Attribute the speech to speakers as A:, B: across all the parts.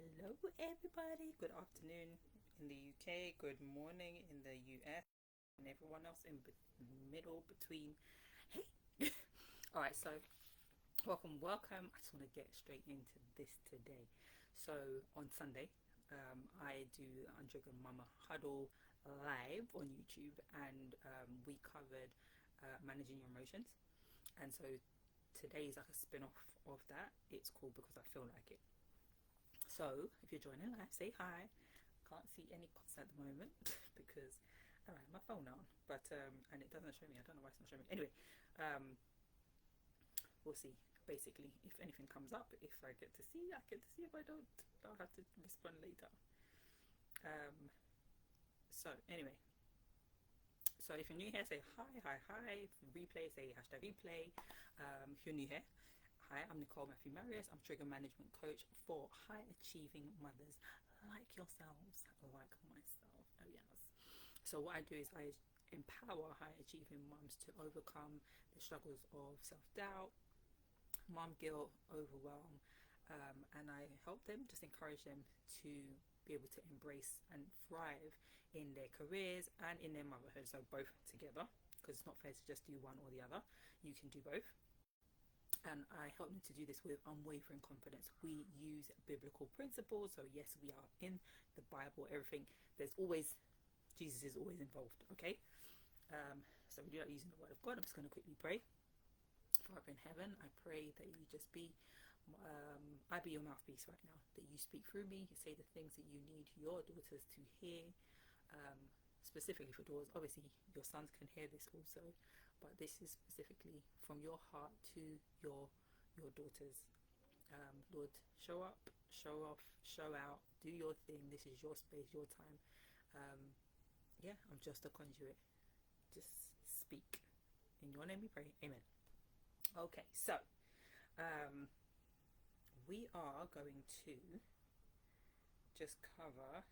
A: Hello, everybody. Good afternoon in the UK. Good morning in the US, and everyone else in middle between. Hey. All right. So, welcome. I just want to get straight into this today. So on Sunday, I do the Untriggered Mama Huddle live on YouTube, and we covered managing your emotions. And so today is like a spin-off of that. It's called Because I Feel Like It. So if you're joining live, say hi. Can't see any comments at the moment because I don't have my phone on, but and it doesn't show me. I don't know why it's not showing me. Anyway, um, we'll see. Basically, if anything comes up, if I get to see, I get to see. If I don't, I'll have to respond later. Um, so anyway, so if you're new here, say hi. If you replay, say hashtag replay. If you're new here, hi, I'm Mathieu-Marius. I'm trigger management coach for high achieving mothers like yourselves, like myself. Oh yes. So what I do is I empower high achieving moms to overcome the struggles of self-doubt, mom guilt, overwhelm, and I help them, just encourage them to be able to embrace and thrive in their careers and in their motherhood. So both together, because it's not fair to just do one or the other. You can do both. And I help them to do this with unwavering confidence. We use biblical principles. So yes, we are in the Bible. Everything, there's always, Jesus is always involved. Okay. So we do that using the Word of God. I'm just going to quickly pray. Father in heaven, I pray that you just be, I be your mouthpiece right now. That you speak through me. You say the things that you need your daughters to hear. Specifically for daughters, obviously your sons can hear this also, but this is specifically from your heart to your daughters. Lord, show up, show off, show out, do your thing. This is your space, your time. Yeah, I'm just a conduit. Just speak. In your name we pray. Amen. Okay, so we are going to just cover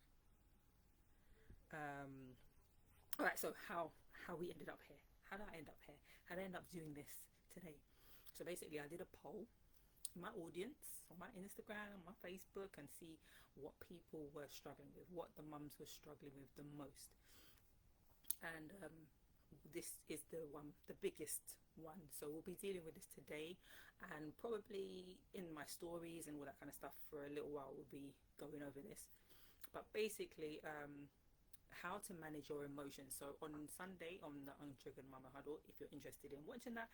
A: all right, so how we ended up here. How did I end up here? How did I end up doing this today? So basically I did a poll in my audience on my Instagram, on my Facebook, and see what people were struggling with, what the mums were struggling with the most. And this is the biggest one. So we'll be dealing with this today, and probably in my stories and all that kind of stuff for a little while we'll be going over this. But basically, how to manage your emotions. So on Sunday on the Untriggered Mama Huddle, if you're interested in watching that,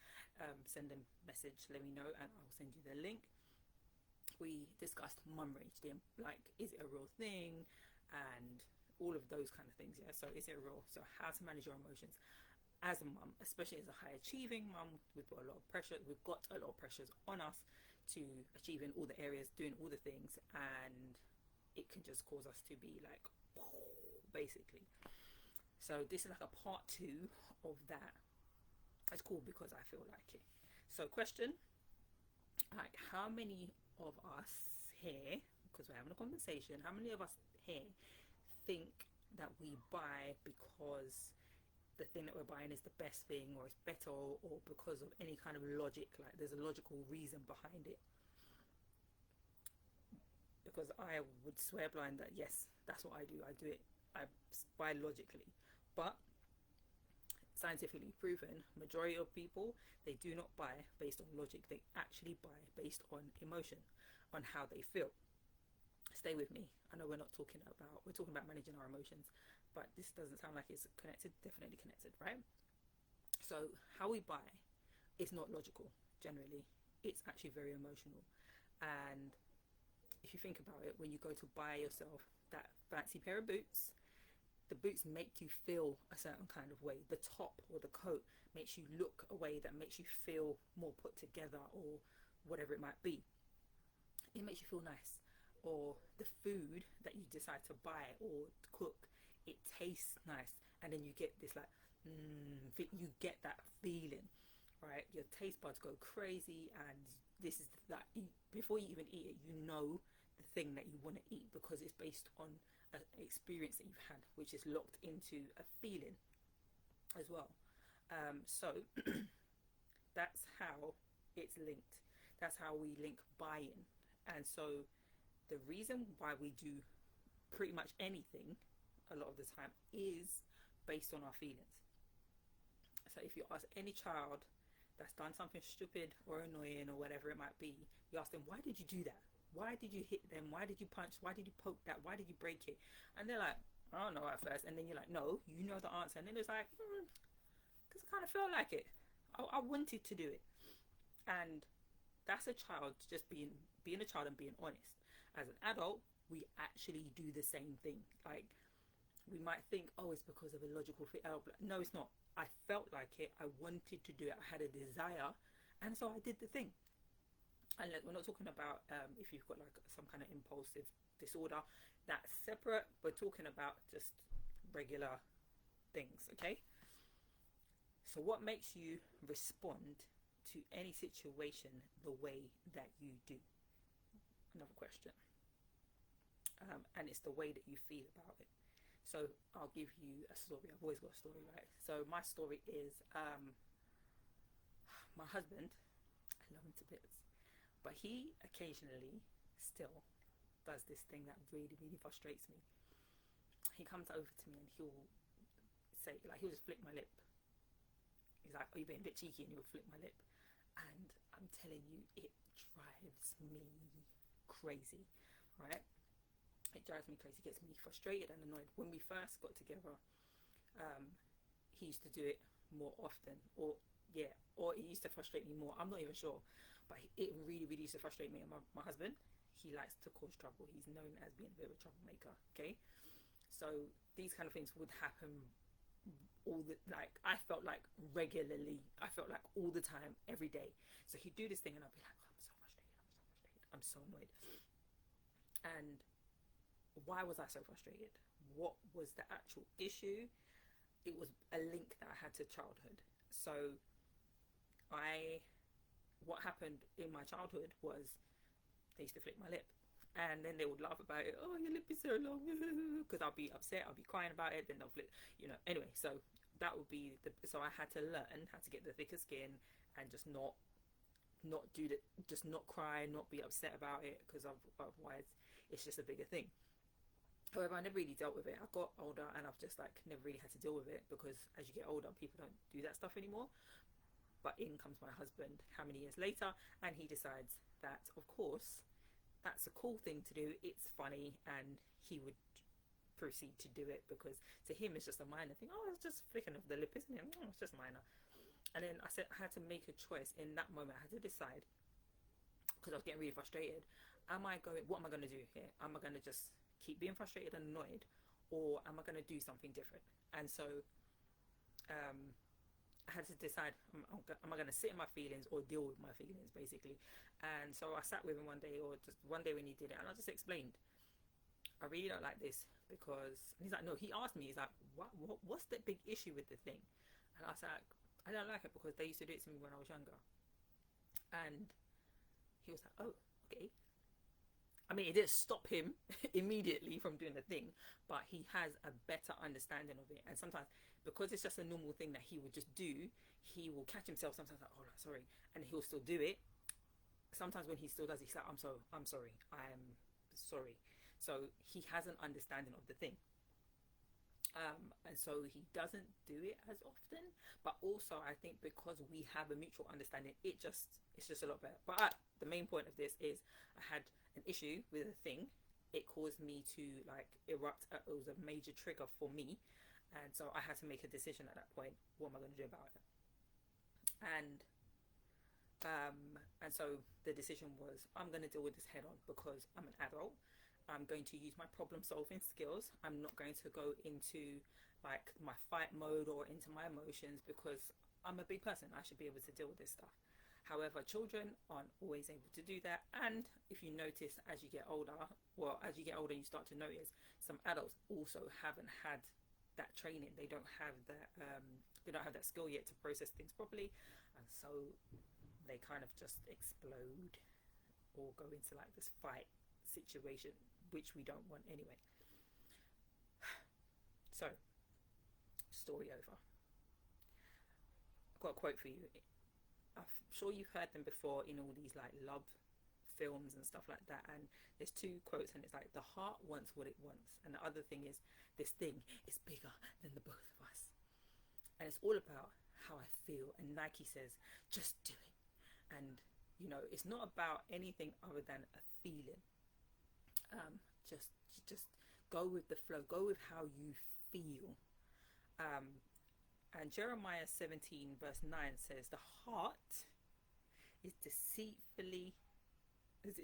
A: send a message, let me know, and I'll send you the link. We discussed mum rage, like, is it a real thing, and all of those kind of things. Yeah, so is it real? So how to manage your emotions as a mum, especially as a high achieving mum. We've got a lot of pressure. We've got a lot of pressures on us to achieve in all the areas, doing all the things, and it can just cause us to be like, basically. So this is like a part 2 of that. It's called Because I Feel Like It. So question, like, how many of us here, because we're having a conversation, how many of us here think that we buy because the thing that we're buying is the best thing, or it's better, or because of any kind of logic, like there's a logical reason behind it? Because I would swear blind that yes, that's what I do. I do it, I buy logically. But scientifically proven, majority of people, they do not buy based on logic. They actually buy based on emotion, on how they feel. Stay with me. I know we're talking about managing our emotions, but this doesn't sound like it's connected. Definitely connected, right? So how we buy is not logical generally. It's actually very emotional. And if you think about it, when you go to buy yourself that fancy pair of boots, the boots make you feel a certain kind of way. The top or the coat makes you look a way that makes you feel more put together, or whatever it might be. It makes you feel nice. Or the food that you decide to buy or cook, it tastes nice, and then you get this like, you get that feeling, right? Your taste buds go crazy, and this is that, before you even eat it, you know the thing that you want to eat, because it's based on an experience that you've had, which is locked into a feeling as well. So that's how it's linked. That's how we link buying. And so the reason why we do pretty much anything a lot of the time is based on our feelings. So if you ask any child that's done something stupid or annoying or whatever it might be, you ask them, why did you do that? Why did you hit them? Why did you punch? Why did you poke that? Why did you break it? And they're like, I don't know at first. And then you're like, no, you know the answer. And then it's like, because I kind of felt like it. I wanted to do it. And that's a child just being a child and being honest. As an adult, we actually do the same thing. Like, we might think, oh, it's because of a logical fit. No, it's not. I felt like it. I wanted to do it. I had a desire, and so I did the thing. And we're not talking about if you've got like some kind of impulsive disorder. That's separate. We're talking about just regular things, okay? So what makes you respond to any situation the way that you do? Another question. And it's the way that you feel about it. So I'll give you a story. I've always got a story, right? So my story is my husband. I love him to bits, but he occasionally still does this thing that really, really frustrates me. He comes over to me and he'll say, like, he'll just flick my lip. He's like, oh, you're being a bit cheeky, and he'll flick my lip. And I'm telling you, it drives me crazy, right? It drives me crazy, gets me frustrated and annoyed. When we first got together, he used to do it more often, or it used to frustrate me more. I'm not even sure, but it really, really used to frustrate me. And my husband, he likes to cause trouble. He's known as being a bit of a troublemaker. Okay, so these kind of things would happen I felt like regularly. I felt like all the time, every day. So he'd do this thing, and I'd be like, oh, I'm so annoyed. And why was I so frustrated? What was the actual issue? It was a link that I had to childhood. So what happened in my childhood was they used to flick my lip, and then they would laugh about it. Oh, your lip is so long, because I'll be upset, I'll be crying about it, then they'll flick, anyway. So that would be so I had to learn how to get the thicker skin and just not do that, just not cry, not be upset about it, because otherwise it's just a bigger thing. However, I never really dealt with it. I got older and I've just like never really had to deal with it, because as you get older, people don't do that stuff anymore. But in comes my husband how many years later, and he decides that, of course, that's a cool thing to do. It's funny, and he would proceed to do it, because to him it's just a minor thing. Oh, it's just flicking of the lip, isn't it? Oh, it's just minor. And then I had to make a choice in that moment. I had to decide, because I was getting really frustrated. What am I going to do here? Am I going to just keep being frustrated and annoyed, or am I going to do something different? And so I had to decide, am I going to sit in my feelings or deal with my feelings, basically. And so I sat with him one day, or just one day when he did it, and I just explained, I really don't like this, because, and he's like, no, he asked me, he's like, what's the big issue with the thing? And I was like, I don't like it because they used to do it to me when I was younger. And he was like, oh, okay. I mean, it didn't stop him immediately from doing the thing, but he has a better understanding of it. And sometimes, because it's just a normal thing that he would just do, he will catch himself sometimes like, oh, sorry, and he'll still do it. Sometimes when he still does it, he's like, I'm sorry, I am sorry. So he has an understanding of the thing. And so he doesn't do it as often, but also I think because we have a mutual understanding, it's just a lot better. But the main point of this is I had an issue with a thing. It caused me to like erupt. It was a major trigger for me, and so I had to make a decision at that point. What am I going to do about it? And so the decision was, I'm going to deal with this head on, because I'm an adult. I'm going to use my problem solving skills. I'm not going to go into like my fight mode or into my emotions, because I'm a big person. I should be able to deal with this stuff. However, children aren't always able to do that. And if you notice, as you get older, you start to notice some adults also haven't had that training. They don't have that skill yet to process things properly. And so they kind of just explode or go into like this fight situation, which we don't want anyway. So, story over. I've got a quote for you. I'm sure you've heard them before in all these like love films and stuff like that, and there's two quotes, and it's like the heart wants what it wants, and the other thing is this thing is bigger than the both of us, and it's all about how I feel. And Nike says, just do it. And it's not about anything other than a feeling. Just go with the flow, go with how you feel. And Jeremiah 17 verse 9 says, the heart is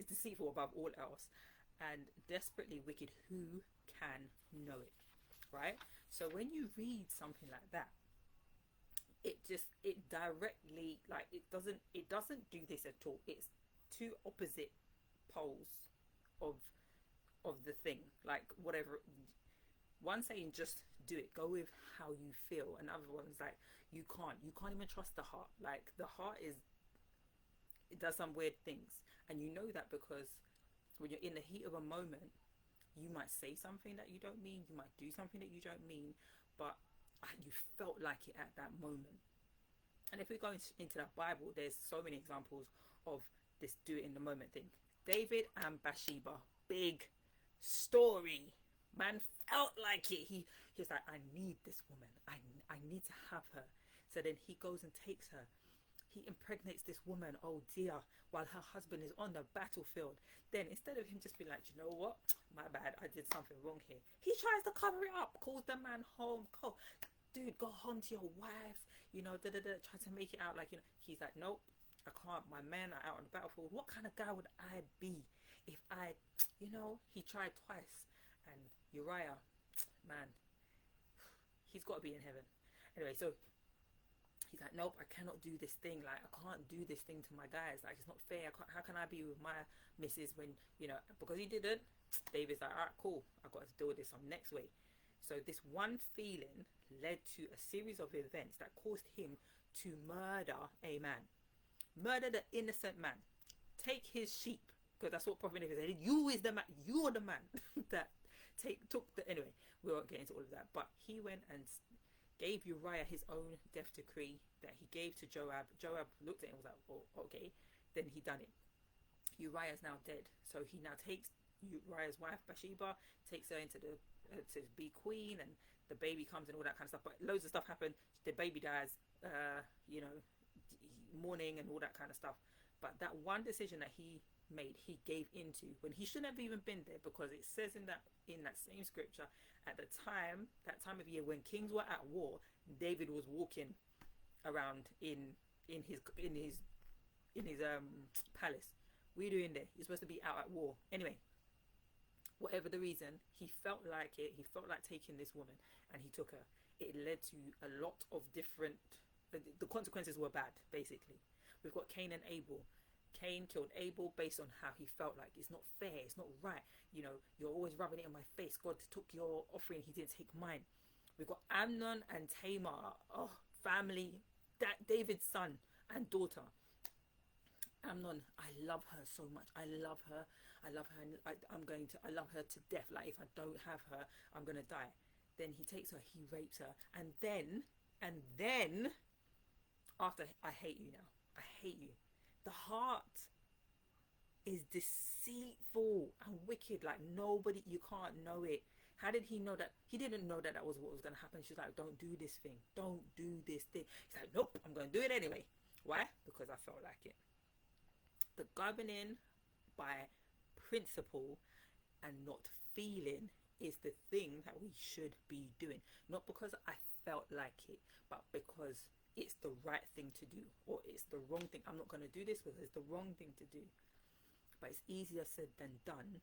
A: deceitful above all else, and desperately wicked. Who can know it? Right? So when you read something like that, it directly, like, it doesn't do this at all. It's two opposite poles of the thing. Like, whatever, one saying just do it, go with how you feel, and other one's like you can't even trust the heart. Like, the heart it does some weird things, and you know that because when you're in the heat of a moment, you might say something that you don't mean, you might do something that you don't mean, but you felt like it at that moment. And if we go into that Bible, there's so many examples of this do it in the moment thing. David and Bathsheba, big story. Man felt like it. He's like, I need this woman. I need to have her. So then he goes and takes her. He impregnates this woman, oh dear, while her husband is on the battlefield. Then instead of him just being like, you know what, my bad, I did something wrong here, he tries to cover it up, calls the man home. Dude, go home to your wife, try to make it out like, he's like, nope, I can't, my men are out on the battlefield. What kind of guy would I be if I, he tried twice. And Uriah, man, he's got to be in heaven. Anyway, so he's like, nope, I cannot do this thing. Like, I can't do this thing to my guys. Like, it's not fair. How can I be with my missus when, because he didn't. David's like, all right, cool, I've got to deal with this some next way. So this one feeling led to a series of events that caused him to murder a man. Murder the innocent man. Take his sheep. Because that's what Prophet Nathan said. You is the man. You're the man that took the... Anyway, we won't get into all of that. But he went and gave Uriah his own death decree that he gave to Joab. Joab looked at it and was like, oh, okay. Then he done it. Uriah is now dead. So he now takes Uriah's wife, Bathsheba, takes her into to be queen, and the baby comes and all that kind of stuff. But loads of stuff happened. The baby dies, mourning and all that kind of stuff. But that one decision that he made, he gave into when he shouldn't have even been there, because it says in that same scripture, at that time of year when kings were at war, David was walking around in his palace. What are you doing there? You're supposed to be out at war. Anyway, whatever the reason, he felt like it. He felt like taking this woman, and he took her. It led to a lot of different... The consequences were bad, basically. We've got Cain and Abel. Cain killed Abel based on how he felt like. It's not fair. It's not right. You're always rubbing it in my face. God took your offering. He didn't take mine. We've got Amnon and Tamar. Oh, family. David's son and daughter. Amnon, I love her so much. I love her. I love her to death. Like, if I don't have her, I'm going to die. Then he takes her. He rapes her. And then, after, I hate you now. I hate you. The heart is deceitful and wicked. Like, nobody, you can't know it. How did he know that? He didn't know that was what was going to happen. She was like, don't do this thing. Don't do this thing. He's like, nope, I'm going to do it anyway. Why? Because I felt like it. The governing by principle and not feeling is the thing that we should be doing. Not because I felt like it, but because it's the right thing to do, or it's the wrong thing. I'm not going to do this because it's the wrong thing to do. But it's easier said than done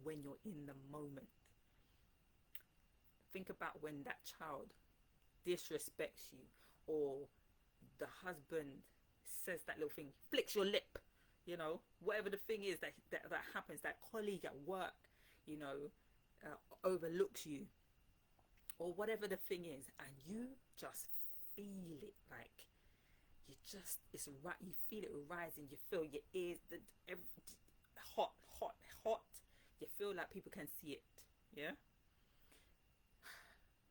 A: when you're in the moment. Think about when that child disrespects you, or the husband says that little thing, flicks your lip, whatever the thing is that happens, that colleague at work, overlooks you, or whatever the thing is, and you just feel it, like, it's right, you feel it rising, you feel your ears, hot, you feel like people can see it, yeah?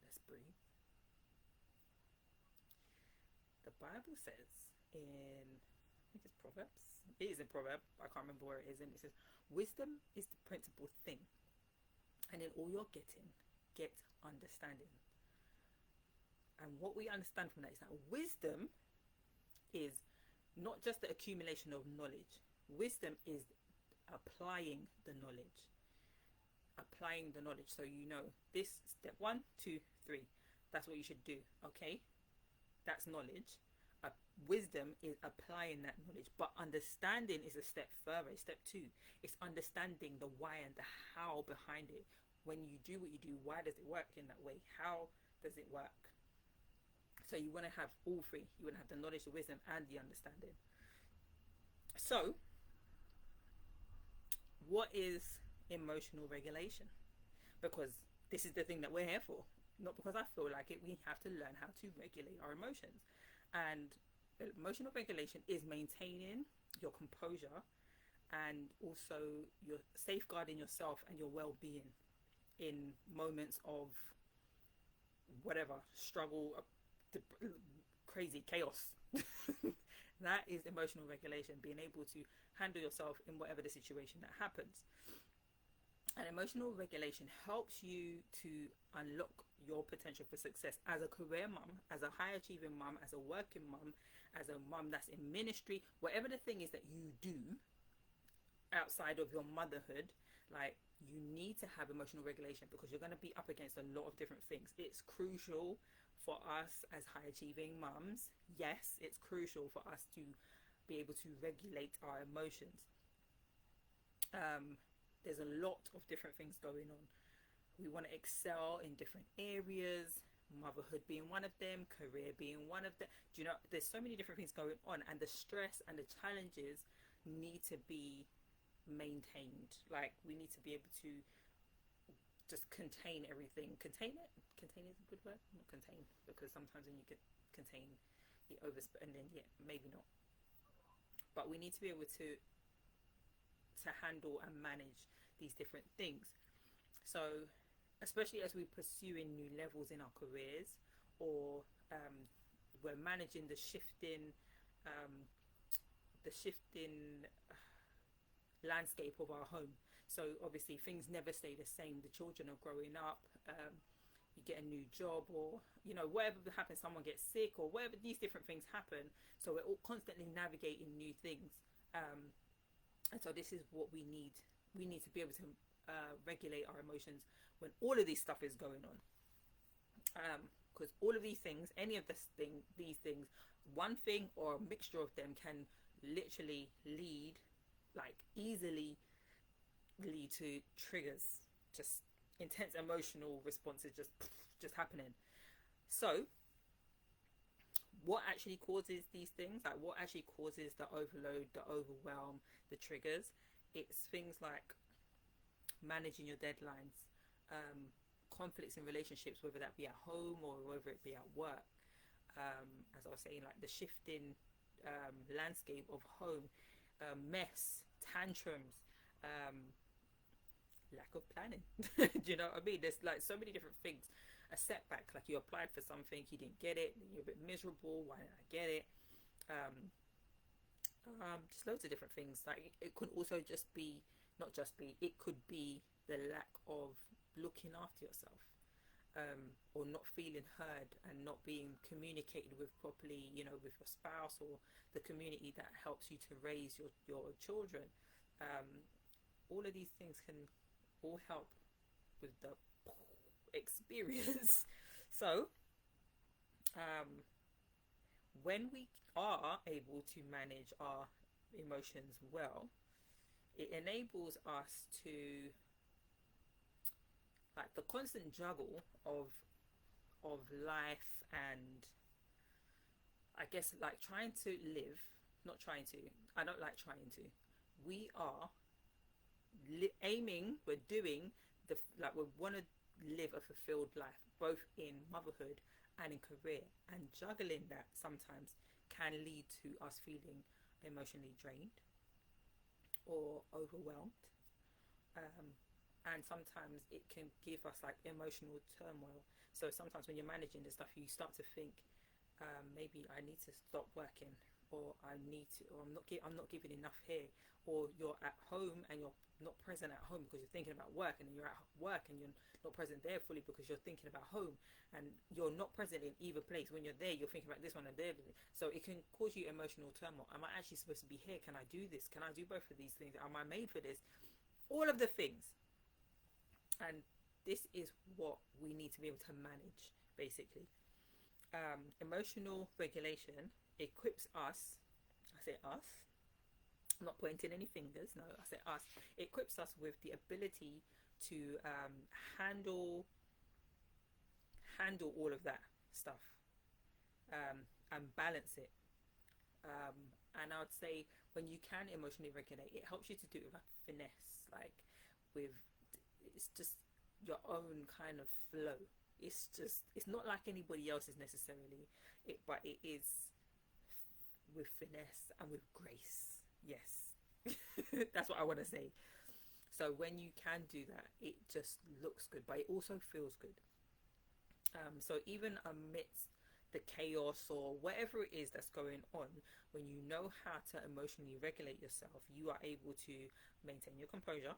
A: Let's breathe. The Bible says in, I think it's Proverbs, it is in Proverbs, I can't remember where it is, and it says, Wisdom is the principal thing. And in all you're getting, get understanding. And what we understand from that is that wisdom is not just the accumulation of knowledge. Wisdom is applying the knowledge. Applying the knowledge. So you know this step 1, 2, 3. That's what you should do. Okay? That's knowledge. Wisdom is applying that knowledge, but understanding is a step further. Step 2, it's understanding the why and the how behind it. When you do what you do, why does it work in that way? How does it work? So you want to have all three. You want to have the knowledge, the wisdom, and the understanding. So what is emotional regulation? Because this is the thing that we're here for. Not because I feel like it. We have to learn how to regulate our emotions. And emotional regulation is maintaining your composure and also you're safeguarding yourself and your well-being in moments of whatever struggle, crazy chaos. That is emotional regulation, being able to handle yourself in whatever the situation that happens. And emotional regulation helps you to unlock your potential for success as a career mum, as a high achieving mum, as a working mum, as a mum that's in ministry, whatever the thing is that you do outside of your motherhood. Like, you need to have emotional regulation because you're going to be up against a lot of different things. It's crucial for us as high achieving mums. Yes, it's crucial for us to be able to regulate our emotions. There's a lot of different things going on. We want to excel in different areas, motherhood being one of them, career being one of them. Do you know, there's so many different things going on, and the stress and the challenges need to be maintained. Like, we need to be able to just contain everything. Contain it? Contain is a good word? Not contain, because sometimes when you get contain, you overspend, and then yeah, maybe not. But we need to be able to handle and manage these different things. So especially as we're pursuing new levels in our careers, or we're managing the shifting landscape of our home. So obviously things never stay the same. The children are growing up, you get a new job, or you know, whatever happens, someone gets sick, or whatever, these different things happen. So we're all constantly navigating new things, and so this is what we need. We need to be able to regulate our emotions when all of this stuff is going on, because all of these things, any of these things, one thing or a mixture of them can literally easily lead to triggers, just intense emotional responses just happening. So what actually causes these things? Like, what actually causes the overload, the overwhelm, the triggers? It's things like managing your deadlines, conflicts in relationships, whether that be at home or whether it be at work. As I was saying, like the shifting landscape of home, mess, tantrums, lack of planning. Do you know what I mean? There's like so many different things. A setback, like you applied for something, you didn't get it, you're a bit miserable. Why didn't I get it? Just loads of different things. Like, it could also just be, not just be, it could be the lack of looking after yourself, or not feeling heard and not being communicated with properly, you know, with your spouse or the community that helps you to raise your children. All of these things can all help with the experience. So when we are able to manage our emotions well, it enables us to, like, the constant juggle of life, and I guess like trying to live, not trying to, I don't like trying to, we are aiming, we're doing the, like, we want to live a fulfilled life, both in motherhood and in career, and juggling that sometimes can lead to us feeling emotionally drained or overwhelmed, and sometimes it can give us like emotional turmoil. So sometimes when you're managing this stuff, you start to think, maybe I need to stop working, or I need to, or I'm not giving enough here, or you're at home and you're not present at home because you're thinking about work, and then you're at work and you're not present there fully because you're thinking about home, and you're not present in either place. When you're there, you're thinking about this one and there, so it can cause you emotional turmoil. Am I actually supposed to be here? Can I do this? Can I do both of these things? Am I made for this? All of the things. And this is what we need to be able to manage, basically. Emotional regulation equips us, I say us, I'm not pointing any fingers, no, I say us, it equips us with the ability to handle all of that stuff, and balance it. And I would say when you can emotionally regulate, it helps you to do it with like finesse, like with, it's just your own kind of flow. It's not like anybody else's necessarily, but it is with finesse and with grace. Yes. That's what I want to say. So when you can do that, it just looks good, but it also feels good. So even amidst the chaos or whatever it is that's going on, when you know how to emotionally regulate yourself, you are able to maintain your composure,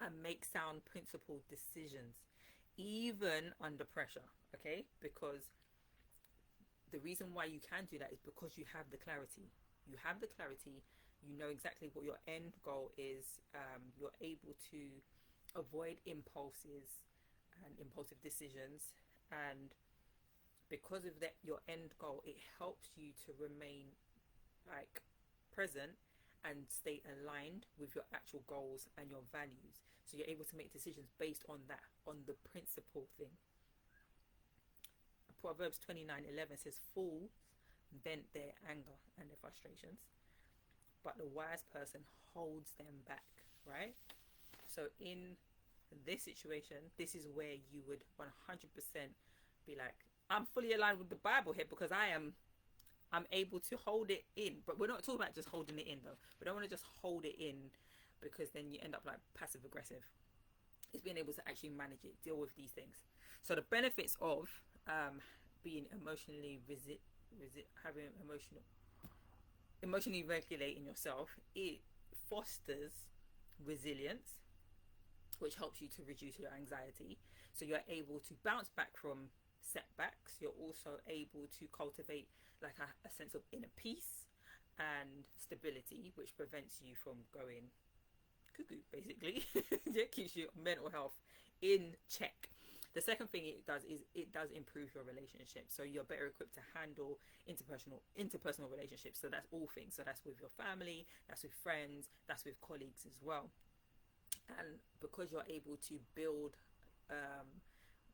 A: and make sound principled decisions, even under pressure. Okay, because the reason why you can do that is because you have the clarity. You have the clarity. You know exactly what your end goal is. You're able to avoid impulses and impulsive decisions, and because of that, your end goal, it helps you to remain like present and stay aligned with your actual goals and your values. So you're able to make decisions based on that, on the principle thing. Proverbs 29:11 says, fools vent their anger and their frustrations, but the wise person holds them back, right? So in this situation, this is where you would 100% be like, I'm fully aligned with the Bible here, because I'm able to hold it in. But we're not talking about just holding it in though. We don't want to just hold it in, because then you end up like passive aggressive. It's being able to actually manage it, deal with these things. So the benefits of being emotionally emotionally regulating yourself, it fosters resilience, which helps you to reduce your anxiety. So you're able to bounce back from setbacks. You're also able to cultivate like a sense of inner peace and stability, which prevents you from going cuckoo, basically. It keeps your mental health in check. The second thing it does is it does improve your relationship. So you're better equipped to handle interpersonal relationships. So that's all things. So that's with your family, that's with friends, that's with colleagues as well. And because you're able to build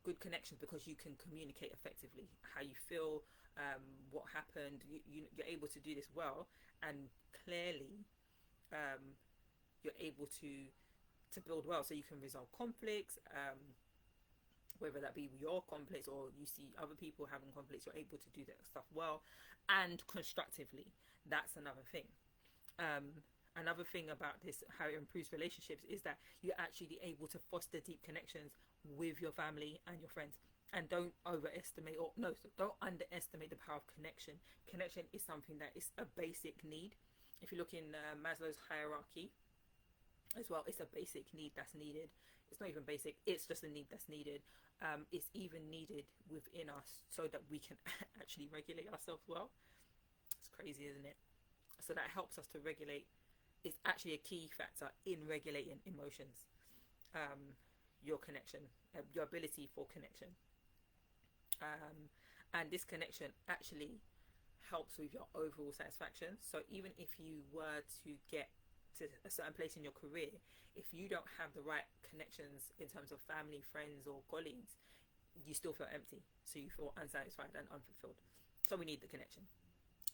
A: good connections, because you can communicate effectively how you feel, what happened, you're able to do this well, and clearly you're able to build well, so you can resolve conflicts, whether that be your conflicts or you see other people having conflicts. You're able to do that stuff well and constructively. That's another thing. Another thing about this, how it improves relationships, is that you're actually able to foster deep connections with your family and your friends. And don't underestimate the power of connection. Connection is something that is a basic need. If you look in Maslow's hierarchy as well, it's a basic need that's needed. It's not even basic, it's just a need that's needed. It's even needed within us so that we can actually regulate ourselves well. It's crazy, isn't it? So that helps us to regulate. It's actually a key factor in regulating emotions. Your connection, your ability for connection. And this connection actually helps with your overall satisfaction. So even if you were to get to a certain place in your career, if you don't have the right connections in terms of family, friends or colleagues, you still feel empty. So you feel unsatisfied and unfulfilled. So we need the connection.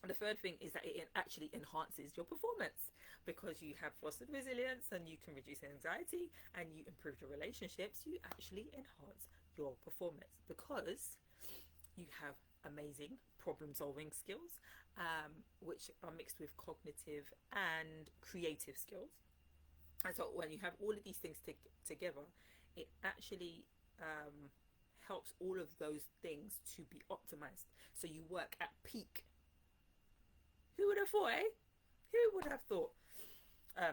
A: And the third thing is that it actually enhances your performance, because you have fostered resilience and you can reduce anxiety and you improve your relationships. You actually enhance your performance because you have amazing problem solving skills, which are mixed with cognitive and creative skills. And so when you have all of these things together, it actually helps all of those things to be optimized. So you work at peak Who would have thought, eh? Who would have thought?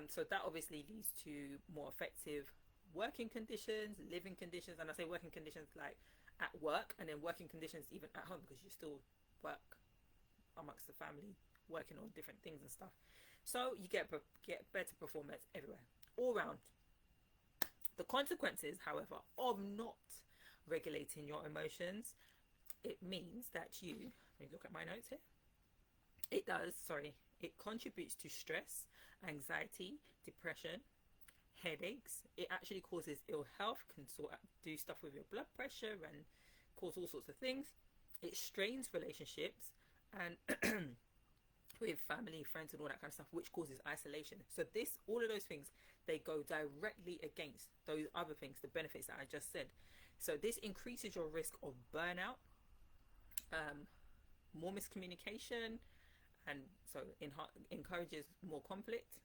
A: So that obviously leads to more effective working conditions, living conditions, and I say working conditions like at work, and then working conditions even at home, because you still work amongst the family, working on different things and stuff. So you get better performance everywhere, all round. The consequences, however, of not regulating your emotions, it means that you, let me look at my notes here. It contributes to stress, anxiety, depression, headaches. It actually causes ill health, can do stuff with your blood pressure and cause all sorts of things. It strains relationships and with family, friends, and all that kind of stuff, which causes isolation. So all of those things, they go directly against those other things, the benefits that I just said. So this increases your risk of burnout, more miscommunication, and so encourages more conflict.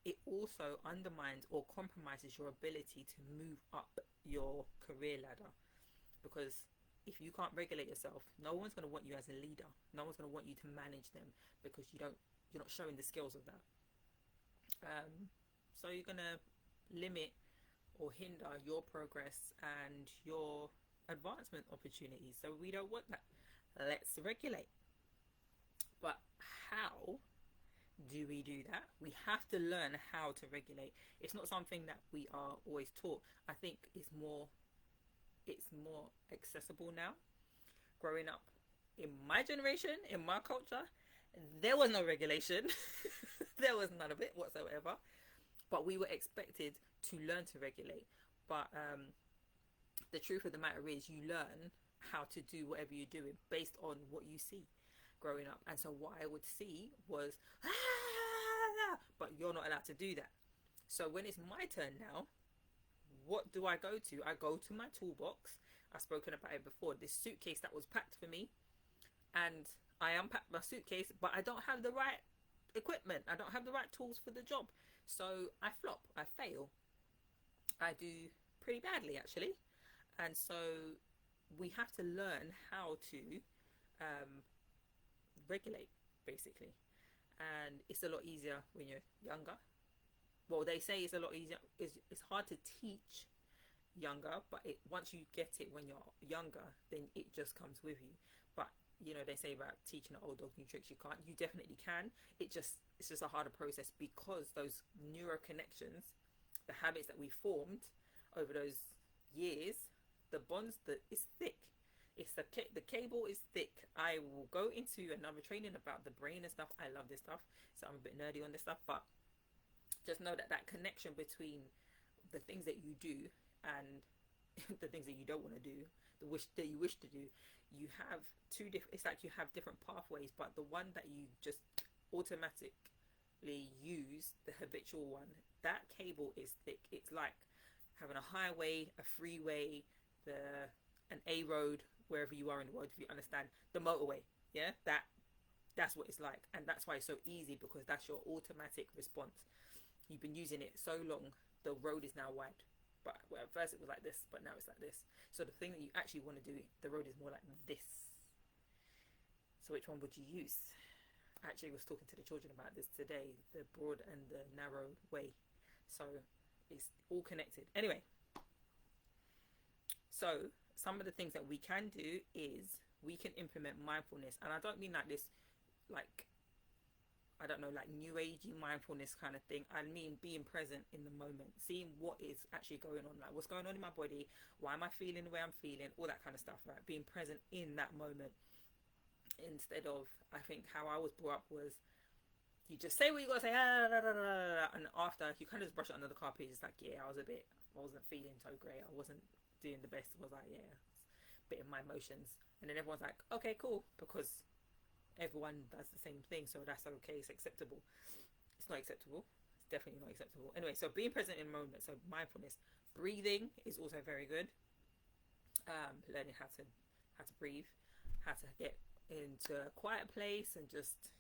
A: It also undermines or compromises your ability to move up your career ladder, because if you can't regulate yourself, no one's going to want you as a leader. No one's going to want you to manage them, because you're not showing the skills of that. So you're going to limit or hinder your progress and your advancement opportunities. So we don't want that. Let's regulate. But how do we do that? We have to learn how to regulate. It's not something that we are always taught. I think it's more accessible now. Growing up in my generation, in my culture, there was no regulation. There was none of it whatsoever. But we were expected to learn to regulate. But the truth of the matter is, you learn how to do whatever you're doing based on what you see growing up. And so what I would see was, but you're not allowed to do that. So when it's my turn now, what do I go to? I go to my toolbox. I've spoken about it before. This suitcase that was packed for me, and I unpacked my suitcase, but I don't have the right equipment. I don't have the right tools for the job. So I flop. I fail. I do pretty badly, actually. And so we have to learn how to regulate, basically. And it's a lot easier when you're younger. Well, they say it's a lot easier. It's hard to teach younger, but once you get it when you're younger, then it just comes with you. But they say about teaching an old dog new tricks. You definitely can. It's just a harder process, because those neuro connections, the habits that we formed over those years, the bonds that is thick. It's the cable is thick. I will go into another training about the brain and stuff. I love this stuff, so I'm a bit nerdy on this stuff, but just know that connection between the things that you do and the things that you don't want to do, that you wish to do, you have two different. It's like you have different pathways, but the one that you just automatically use, the habitual one, that cable is thick. It's like having a highway, a freeway, an A road, wherever you are in the world, if you understand, the motorway. Yeah, that's what it's like. And that's why it's so easy, because that's your automatic response. You've been using it so long, the road is now wide. But at first it was like this, but now it's like this. So the thing that you actually want to do, the road is more like this. So which one would you use? I actually was talking to the children about this today, the broad and the narrow way. So it's all connected. Anyway, so some of the things that we can do is we can implement mindfulness. And I don't mean like this, like, I don't know, like new agey mindfulness kind of thing. I mean being present in the moment, seeing what is actually going on, like what's going on in my body, why am I feeling the way I'm feeling, all that kind of stuff, right? Being present in that moment, instead of, I think how I was brought up was, you just say what you gotta say, and after you kind of just brush it under the carpet. It's like, yeah, I wasn't feeling so great, I wasn't doing the best. I was like, yeah, a bit of my emotions. And then everyone's like, okay, cool, because everyone does the same thing, so that's okay, it's acceptable. It's not acceptable. It's definitely not acceptable. Anyway, so being present in the moment, so mindfulness. Breathing is also very good. Learning how to breathe, how to get into a quiet place and just,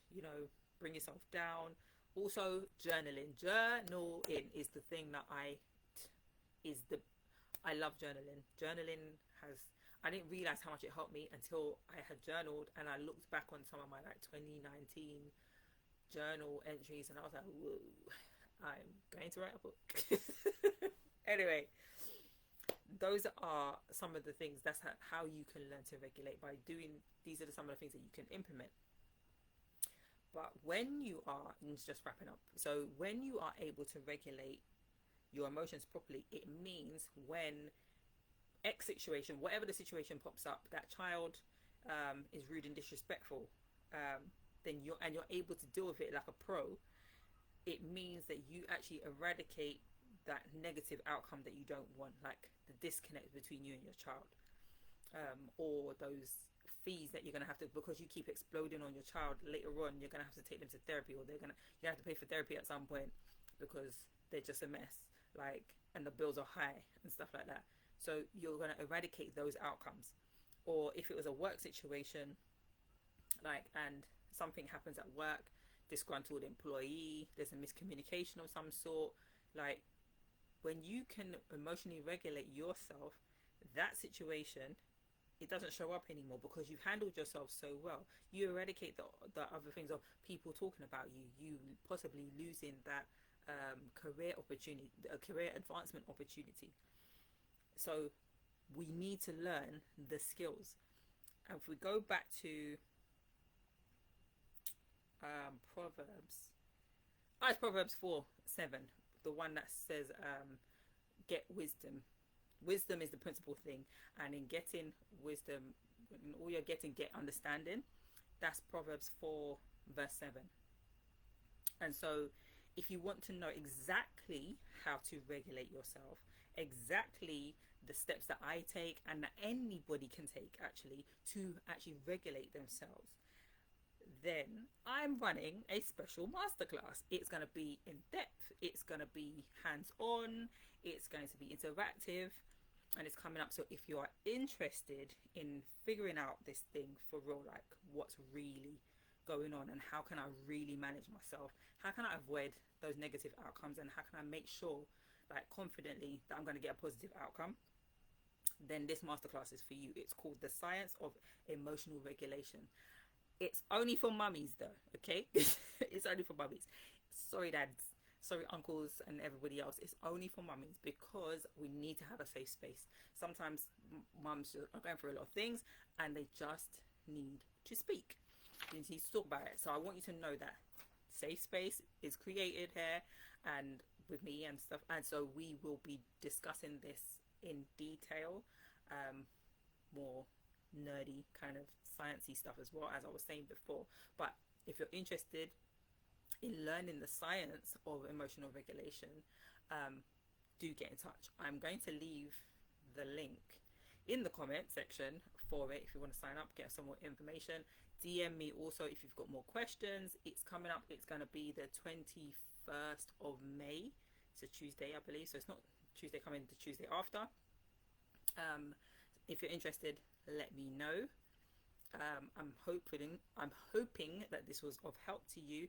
A: bring yourself down. Also, journaling. Journaling is the thing that I love journaling. Journaling I didn't realize how much it helped me until I had journaled and I looked back on some of my like 2019 journal entries, and I was like, whoa, I'm going to write a book. Anyway, those are some of the things. That's how you can learn to regulate, by doing these are some of the things that you can implement. But when you are, and it's just wrapping up, so when you are able to regulate your emotions properly, it means when X situation, whatever the situation pops up, that child is rude and disrespectful, then you're able to deal with it like a pro. It means that you actually eradicate that negative outcome that you don't want, like the disconnect between you and your child, or those fees that you're gonna have to, because you keep exploding on your child. Later on, you're gonna have to take them to therapy, or you have to pay for therapy at some point because they're just a mess, like, and the bills are high and stuff like that. So you're gonna eradicate those outcomes. Or if it was a work situation, like, and something happens at work, disgruntled employee, there's a miscommunication of some sort, like, when you can emotionally regulate yourself, that situation, it doesn't show up anymore because you've handled yourself so well. You eradicate the other things of people talking about you possibly losing that career opportunity, a career advancement opportunity. So we need to learn the skills. And if we go back to Proverbs, it's Proverbs 4:7, the one that says, get wisdom. Wisdom is the principal thing, and in getting wisdom, in all you're getting, get understanding. That's Proverbs 4:7. And so if you want to know exactly how to regulate yourself, exactly the steps that I take and that anybody can take actually to actually regulate themselves, then I'm running a special masterclass. It's going to be in depth, it's going to be hands-on, it's going to be interactive, and it's coming up. So if you are interested in figuring out this thing for real, like what's really going on and how can I really manage myself, how can I avoid those negative outcomes, and how can I make sure, like, confidently that I'm going to get a positive outcome, then this masterclass is for you. It's called The Science of Emotional Regulation. It's only for mummies though, okay? It's only for mummies. Sorry dads, sorry uncles and everybody else. It's only for mummies because we need to have a safe space. Sometimes mums are going through a lot of things and they just need to speak. They need to talk about it. So I want you to know that safe space is created here and with me and stuff. And so we will be discussing this in detail, more nerdy kind of sciencey stuff as well, as I was saying before. But if you're interested in learning the science of emotional regulation, do get in touch. I'm going to leave the link in the comment section for it if you want to sign up, get some more information. DM me also if you've got more questions. It's coming up, it's going to be the 21st of May. It's a Tuesday, I believe, so it's not Tuesday coming, the Tuesday after. If you're interested, let me know. I'm hoping that this was of help to you.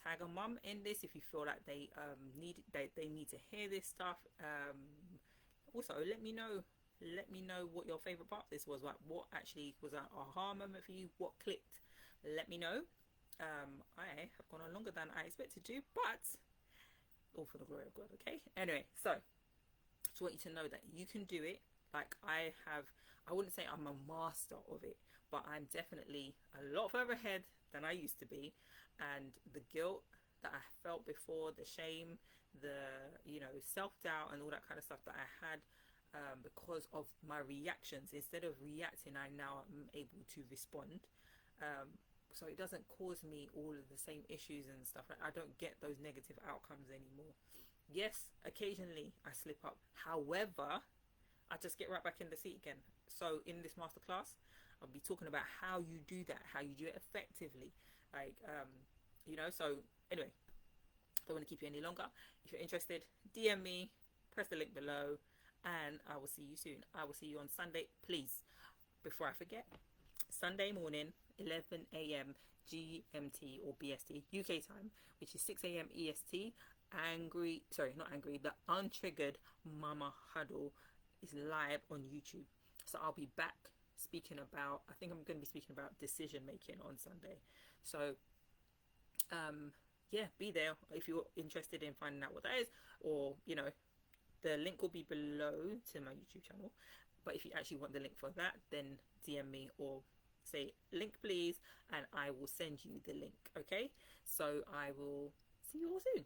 A: Tag a mum in this if you feel like they need to hear this stuff. Also, let me know what your favorite part of this was. Like, what actually was an aha moment for you? What clicked? Let me know. I have gone on longer than I expected to, but all for the glory of God. Okay. Anyway, so just want you to know that you can do it. Like, I wouldn't say I'm a master of it, but I'm definitely a lot further ahead than I used to be. And the guilt that I felt before, the shame, the self-doubt and all that kind of stuff that I had, because of my reactions, instead of reacting, I now am able to respond. So it doesn't cause me all of the same issues and stuff. Like, I don't get those negative outcomes anymore. Yes, occasionally I slip up. However, I just get right back in the seat again. So in this masterclass, I'll be talking about how you do that, how you do it effectively. Like, so anyway, don't want to keep you any longer. If you're interested, DM me, press the link below, and I will see you soon. I will see you on Sunday. Please, before I forget, Sunday morning, 11 a.m. GMT or BST, UK time, which is 6 a.m. EST. The Untriggered Mama Huddle is live on YouTube. So I'll be back speaking about, I think I'm going to be speaking about decision making on Sunday. So yeah, be there if you're interested in finding out what that is, or you know, the link will be below to my YouTube channel. But if you actually want the link for that, then DM me or say link please, and I will send you the link. Okay, so I will see you all soon.